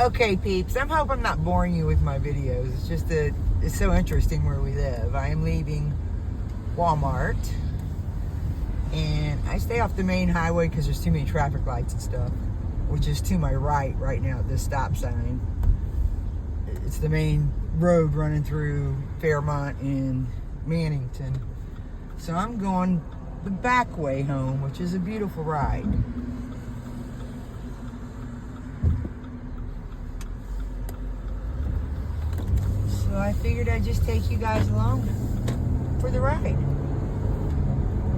Okay, peeps, I hope I'm not boring you with my videos. It's just that it's so interesting where we live. I am leaving Walmart, and I stay off the main highway because there's too many traffic lights and stuff, which is to my right now at this stop sign. It's the main road running through Fairmont and Mannington. So I'm going the back way home, which is a beautiful ride. So I figured I'd just take you guys along for the ride.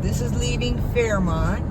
This is leaving Fairmont.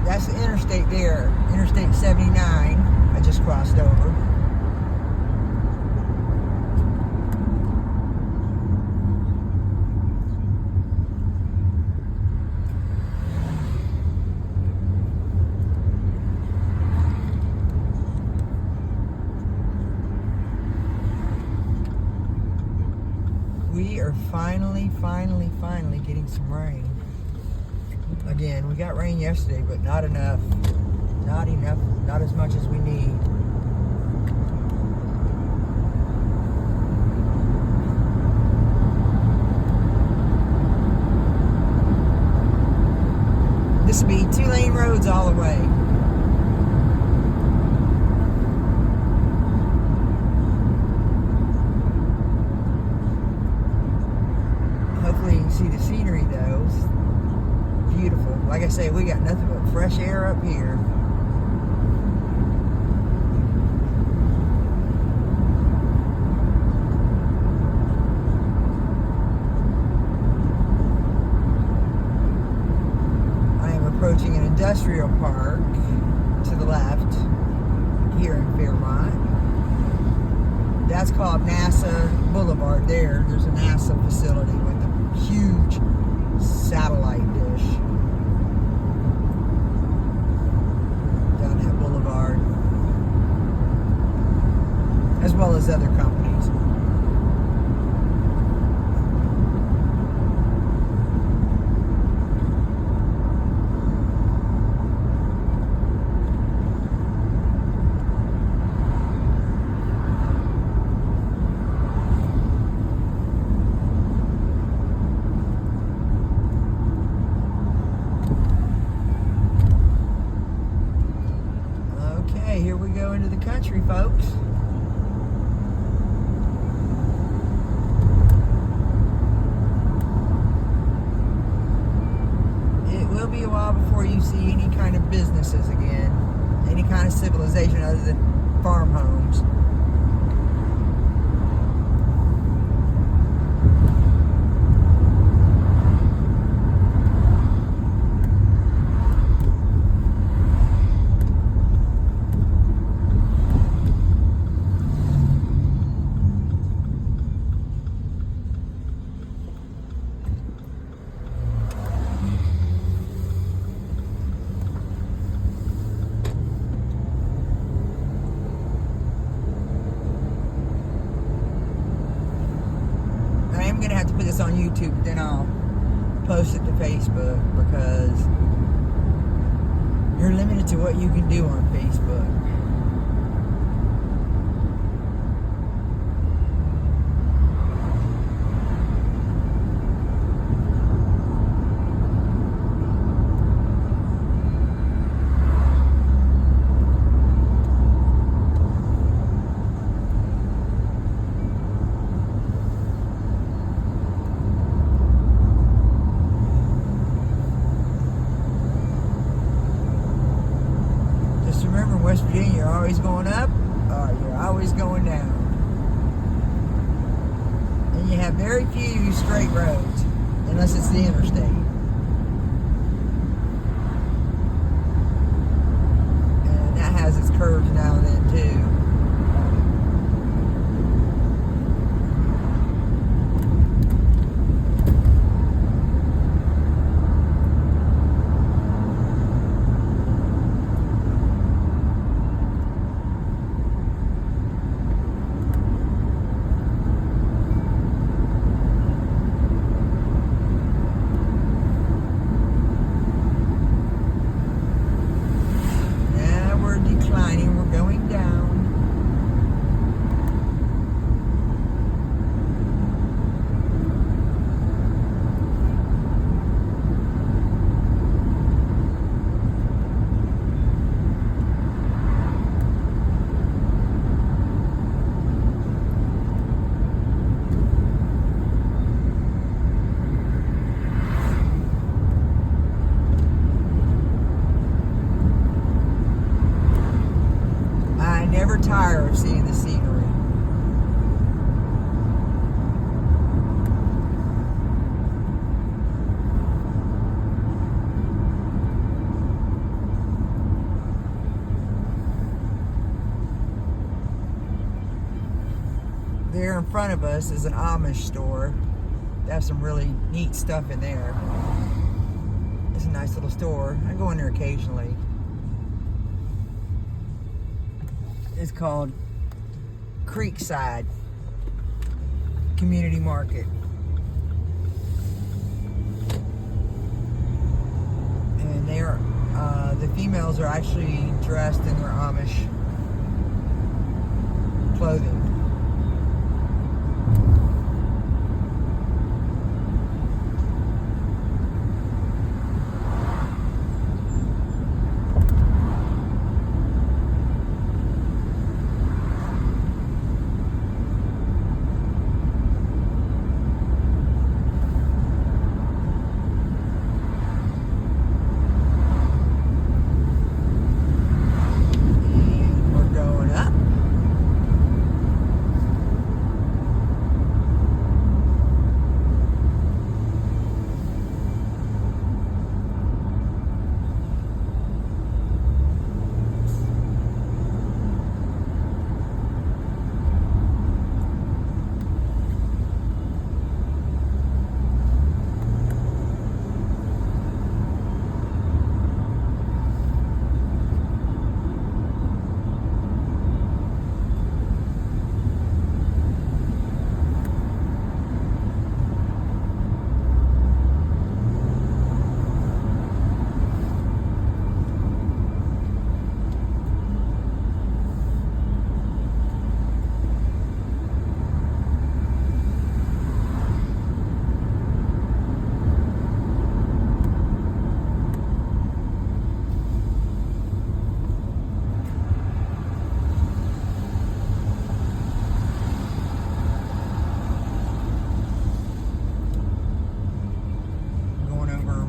That's the interstate there, Interstate 79. I just crossed over. We are finally getting some rain. Again, we got rain yesterday, but not enough. Not enough, not as much as we need. This will be 2-lane roads all the way. Hopefully you can see the scenery though. It's beautiful. Like I say, we got nothing but fresh air up here. I am approaching an industrial park to the left here in Fairmont. That's called NASA Boulevard there. There's a NASA facility with a huge satellite dish down that boulevard, as well as other companies. Here we go into the country, folks. It will be a while before you see any kind of businesses again, any kind of civilization other than farm homes. I'm going to have to put this on YouTube, then I'll post it to Facebook, because you're limited to what you can do on Facebook. Remember, in West Virginia, you're always going up, or you're always going down. And you have very few straight roads, unless it's the interstate. And that has its curves now and then, too. tire of seeing the scenery. There in front of us is an Amish store. They have some really neat stuff in there. It's a nice little store. I go in there occasionally. It's called Creekside Community Market. And they're the females are actually dressed in their Amish clothing.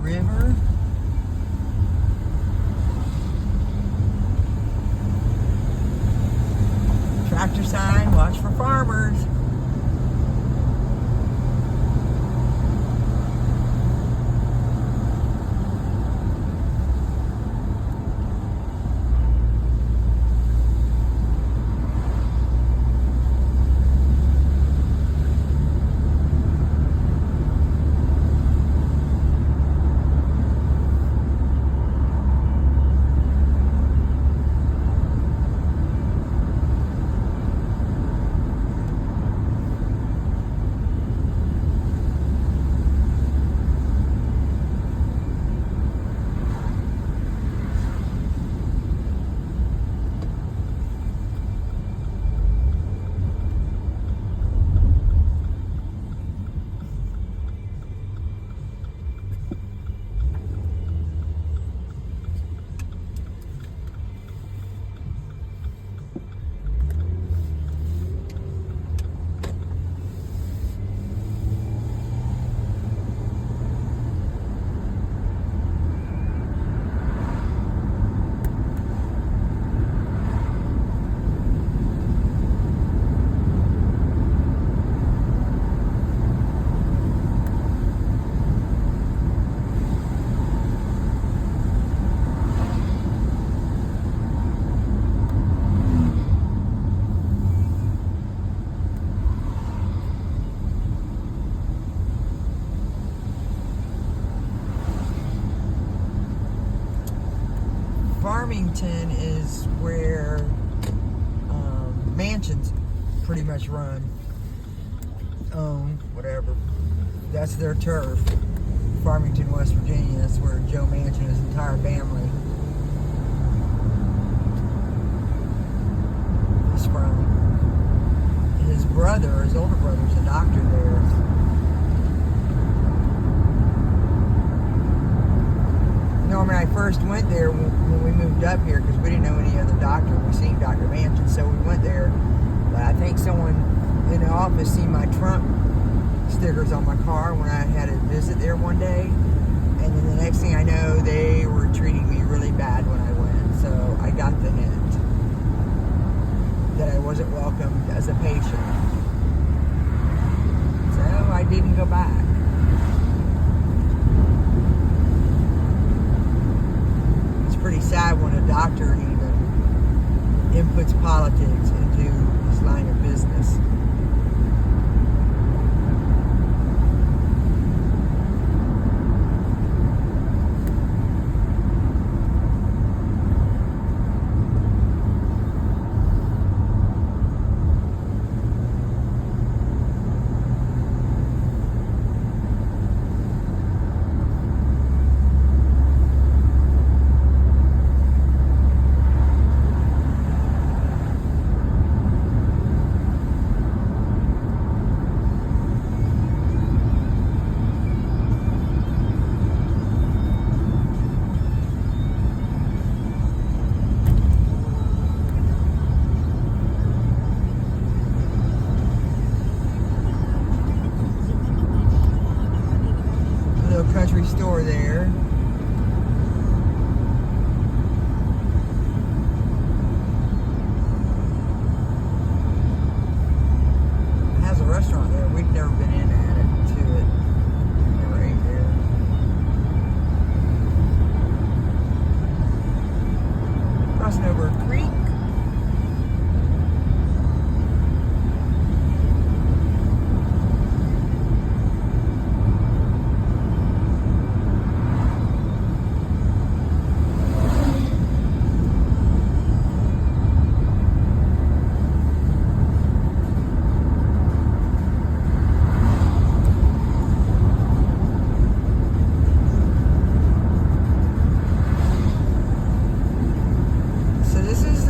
River. Tractor sign, watch for farmers. Farmington is where mansions pretty much run, whatever. That's their turf. Farmington, West Virginia. That's where Joe Manchin and his entire family is from. His brother, his older brother, is a doctor there. When I first went there, when we moved up here, because we didn't know any other doctor, we seen Dr. Manchin, so we went there. But I think someone in the office seen my Trump stickers on my car when I had a visit there one day. And then the next thing I know, they were treating me really bad when I went. So I got the hint. wasn't welcomed as a patient. So I didn't go back. It's pretty sad when a doctor even inputs politics into his line of business. Country store there. It has a restaurant there. We've never been in at it, to it. Never ate there. Crossing over a creek.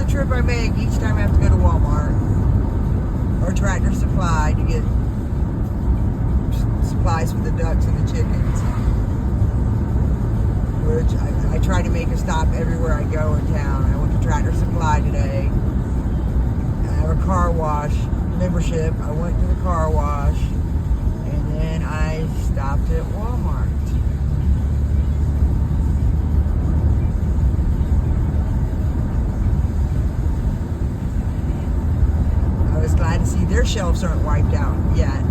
Trip I make each time I have to go to Walmart or Tractor Supply to get supplies for the ducks and the chickens, which I try to make a stop everywhere I go in town. I went to Tractor Supply today. I have a car wash membership. I went to the car wash and then I stopped at Walmart. I was glad to see their shelves aren't wiped out yet.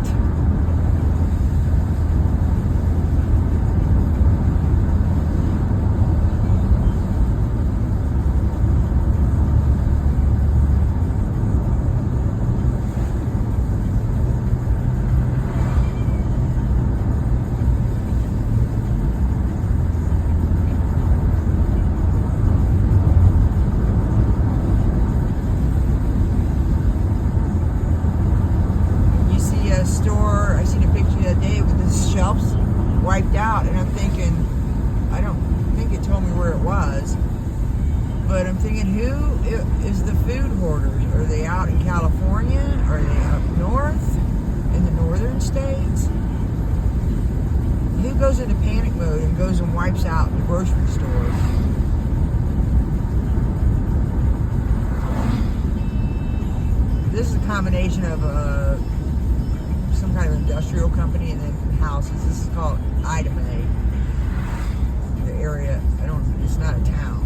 Store, I seen a picture the other day with the shelves wiped out, and I'm thinking, I don't think it told me where it was, but I'm thinking, who is the food hoarders? Are they out in California? Are they up north in the northern states? Who goes into panic mode and goes and wipes out the grocery stores? This is a combination of some kind of industrial company and then houses. This is called Idame. The area, it's not a town.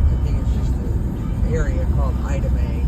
I think it's just an area called Idame.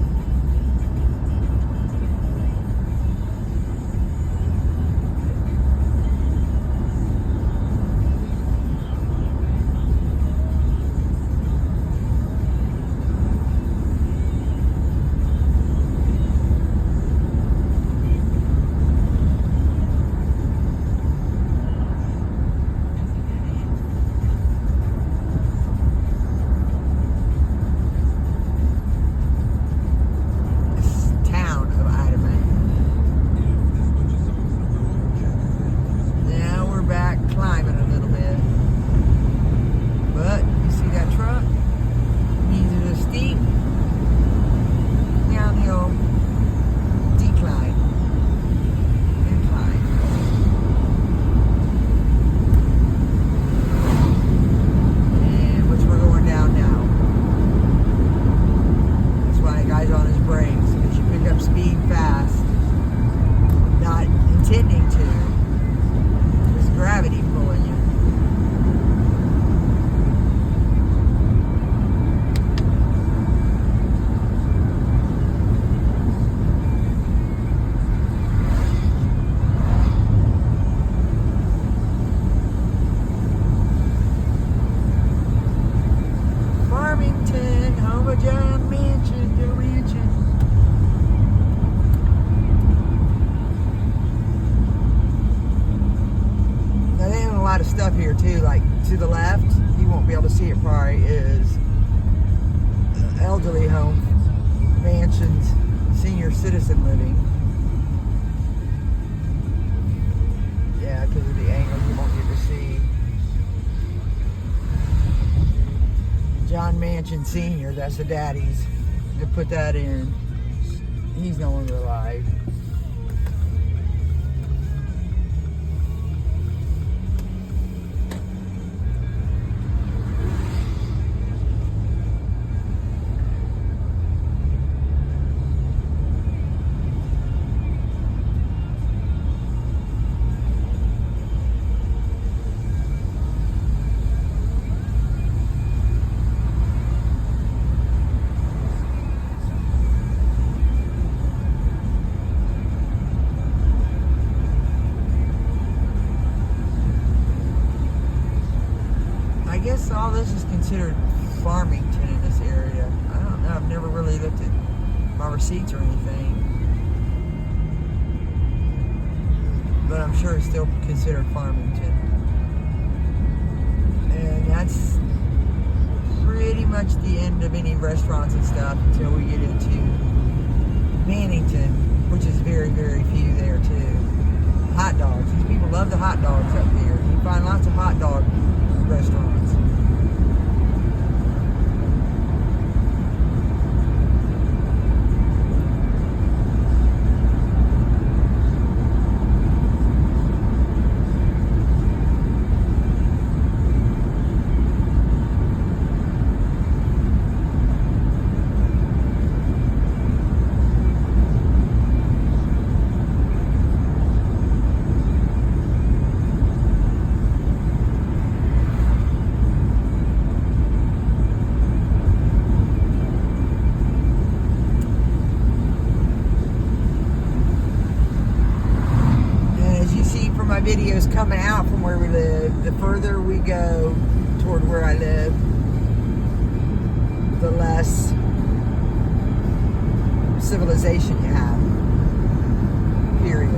To the left, you won't be able to see it probably, is elderly home, mansions, senior citizen living. Yeah, because of the angle, you won't get to see. John Manchin Sr., that's the daddy's. They put that in. He's no longer alive. I guess all this is considered Farmington in this area. I don't know. I've never really looked at my receipts or anything. But I'm sure it's still considered Farmington. And that's pretty much the end of any restaurants and stuff until we get into Mannington, which is very, very few there too. Hot dogs. These people love the hot dogs up here. You find lots of hot dog restaurants. My videos coming out from where we live, the further we go toward where I live, the less civilization you have, period.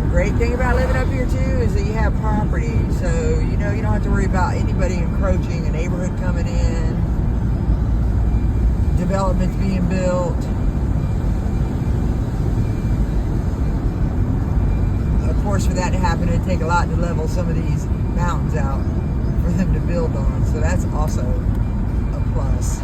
The great thing about living up here too is that you have property, so you know you don't have to worry about anybody encroaching, a neighborhood coming in, developments being built. Of course, for that to happen, it'd take a lot to level some of these mountains out for them to build on, so that's also a plus.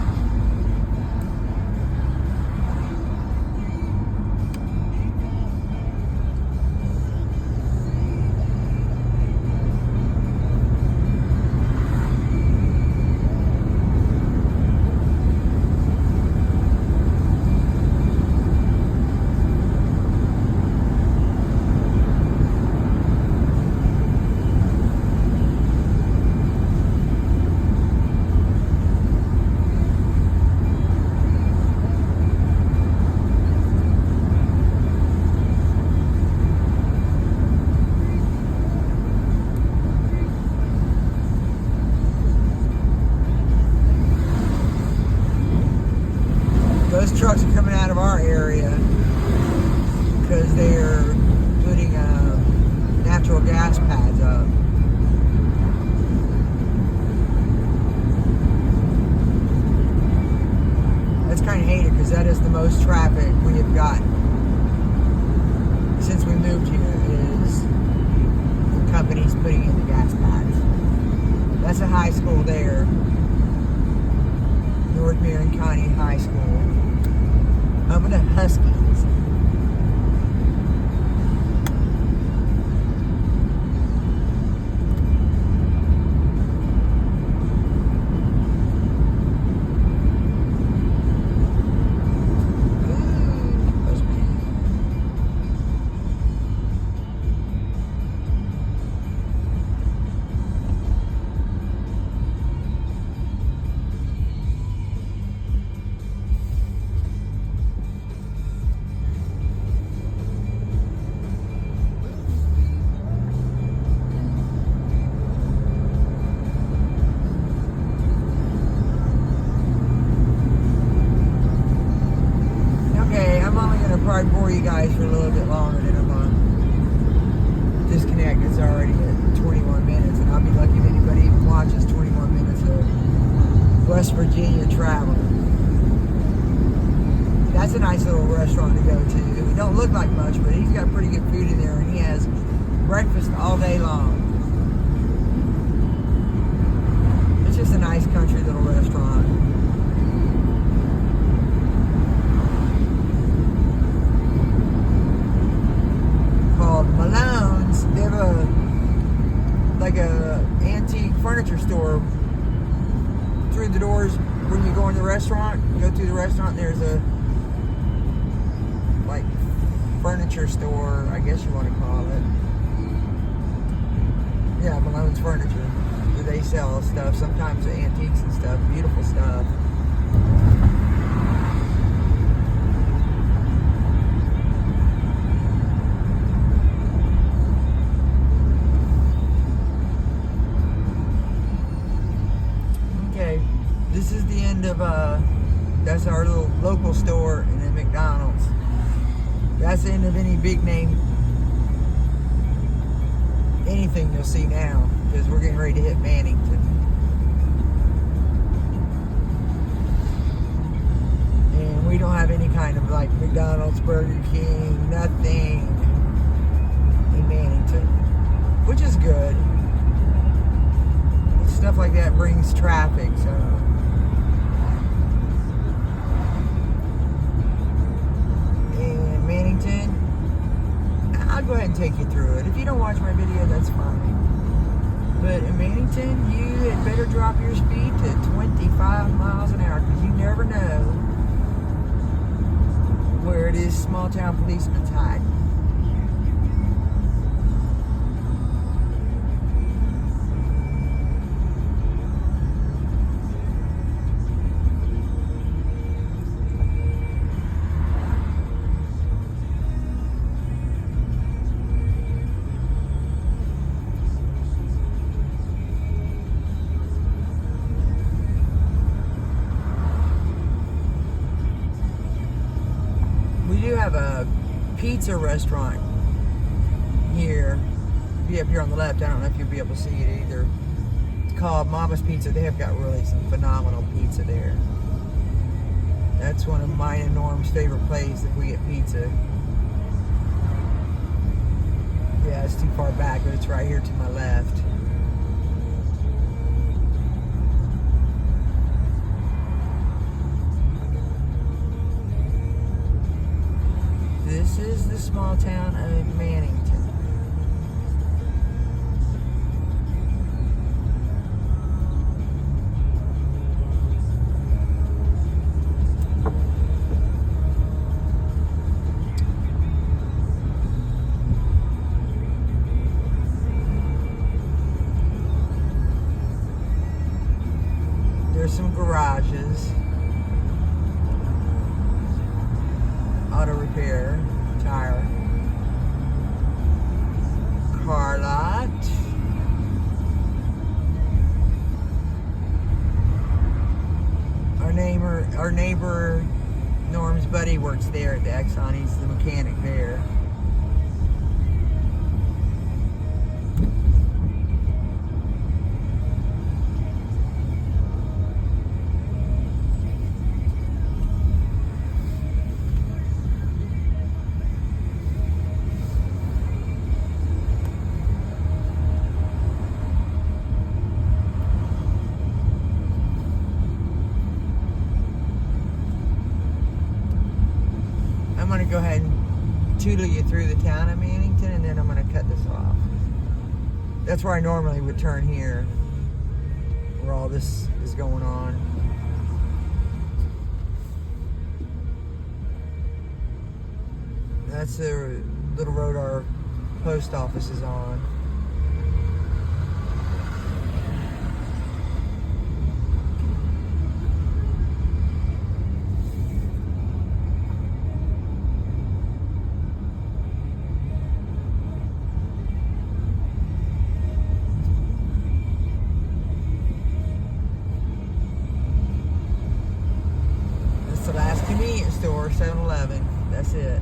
Those trucks are coming out of our area because they're putting natural gas pads up. That's kind of hated because that is the most traffic we have gotten since we moved here, is the companies putting in the gas pads. That's a high school there, North Marion County High School. Home of the Huskies. sorry to bore you guys for a little bit longer than I'm on. Disconnect is already at 21 minutes, and I'll be lucky if anybody even watches 21 minutes of West Virginia traveling. That's a nice little restaurant to go to. It don't look like much, but he's got pretty good food in there, and he has breakfast all day long. It's just a nice country little restaurant. Called Malone's. They have a antique furniture store through the doors when you go in the restaurant. You go through the restaurant, and there's a like furniture store, I guess you want to call it. Yeah, Malone's Furniture. Where they sell stuff, sometimes antiques and stuff, beautiful stuff. Okay, this is the end of that's our little local store and then McDonald's. That's the end of any big name anything you'll see now, because we're getting ready to hit Mannington. And we don't have any kind of like McDonald's, Burger King, nothing in Mannington, which is good. Stuff like that brings traffic, so. And Mannington, I'll go ahead and take you through it. If you don't watch my video, that's fine. But in Mannington, you had better drop your speed to 25 miles an hour, because you never know where it is small town policeman's hiding. Have a pizza restaurant here. Be up here on the left. I don't know if you'll be able to see it either. It's called Mama's Pizza. They have got really some phenomenal pizza there. That's one of mine and Norm's favorite places if we get pizza. Yeah, it's too far back, but it's right here to my left. This is the small town of Mannington. There's some garages. Auto repair, tire, car lot, our neighbor Norm's buddy works there at the Exxon. He's the mechanic there. I'm going to go ahead and tootle you through the town of Mannington, and then I'm going to cut this off. That's where I normally would turn here, where all this is going on. That's the little road our post office is on. That's the last convenience store, 7-Eleven. That's it.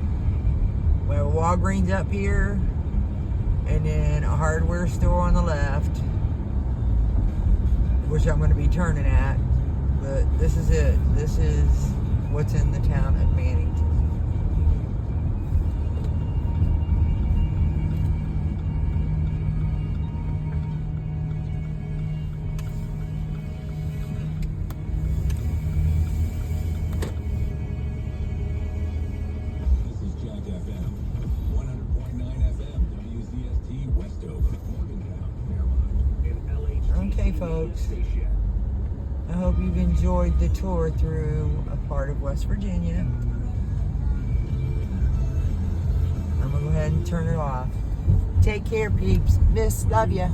We have a Walgreens up here, and then a hardware store on the left, which I'm going to be turning at. But this is it. This is what's in the town of Mannington. Okay, folks, I hope you've enjoyed the tour through a part of West Virginia. I'm going to go ahead and turn it off. Take care, peeps. Miss, love ya.